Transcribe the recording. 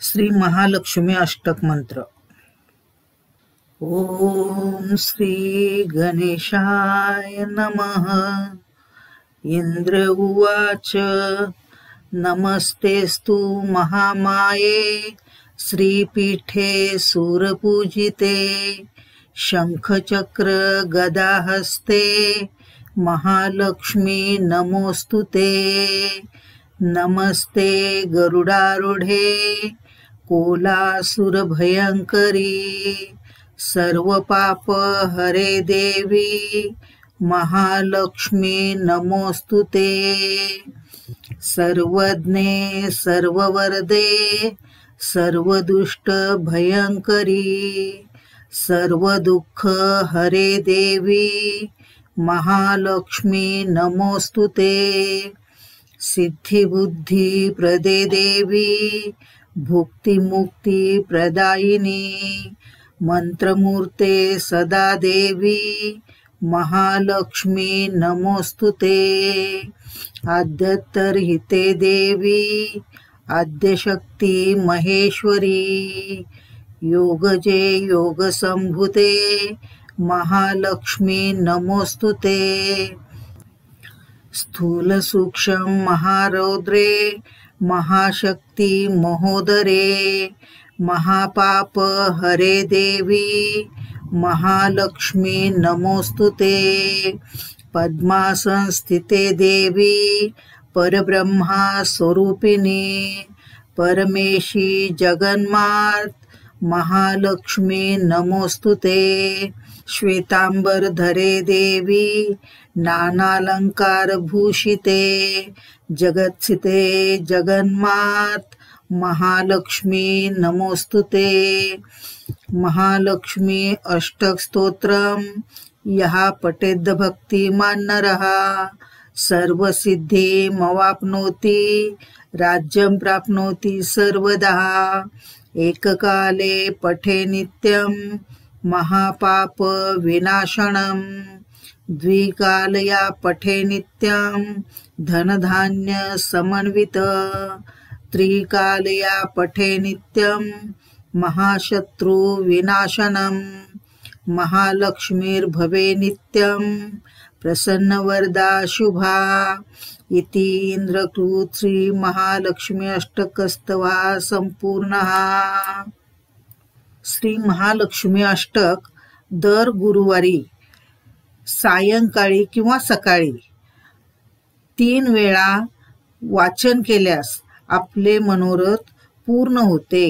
श्री महालक्ष्मी अष्टक मंत्र। ओम श्री गणेशाय नमः। इंद्र उवाच नमस्तेस्तु महामाये श्रीपीठे सूरपूजिते शंखचक्र गदाहस्ते महालक्ष्मी नमोस्तुते। नमस्ते गरुडारूढे कोलासुर भयंकरी सर्व पाप हरे देवी महालक्ष्मी नमोस्तुते। सर्वज्ञे सर्ववरदे सर्वदुष्ट भयंकरी सर्व दुःख हरे देवी महालक्ष्मी नमोस्तुते। सिद्धि बुद्धि प्रदे देवी भुक्ति मुक्ति प्रदायिनी मंत्रमूर्ते सदा देवी महालक्ष्मी नमोस्तुते। आद्यत्तरहिते देवी आद्यशक्ति महेश्वरी योगजे योग संभुते महालक्ष्मी नमोस्तुते। स्थूल सूक्ष्म महारौद्रे महाशक्ति महोदरे महापाप हरे देवी महालक्ष्मी नमोस्तुते। पद्मासन स्थिते देवी परब्रह्मा स्वरूपिणी परमेशी जगन्मात महालक्ष्मी नमोस्तुते। श्वेतांबर धरे देवी नानालंकार भूषिते जगत्सिते जगन्मात महालक्ष्मी नमोस्तुते। महालक्ष्मी अष्टक स्तोत्रम यहा पठेद् भक्तिमान नरः सर्व सिद्धि मवाप्नोति राज्यं प्राप्नोति सर्वदा। एककाले पठे नित्यं महापाप विनाशनम् द्विकालया पठे नित्यं धनधान्य समन्वित त्रिकालया पठे नित्यं महाशत्रु विनाशनम् महालक्ष्मीर्भवे नित्यं प्रसन्नवरदा शुभा। इति इंद्रकृत श्री महालक्ष्मी अष्टकस्तवा संपूर्णः। श्री महालक्ष्मी अष्टक दर गुरुवारी सायंकाळी किंवा सकाळी 3 वेळा वाचन केल्यास आपले मनोरथ पूर्ण होते।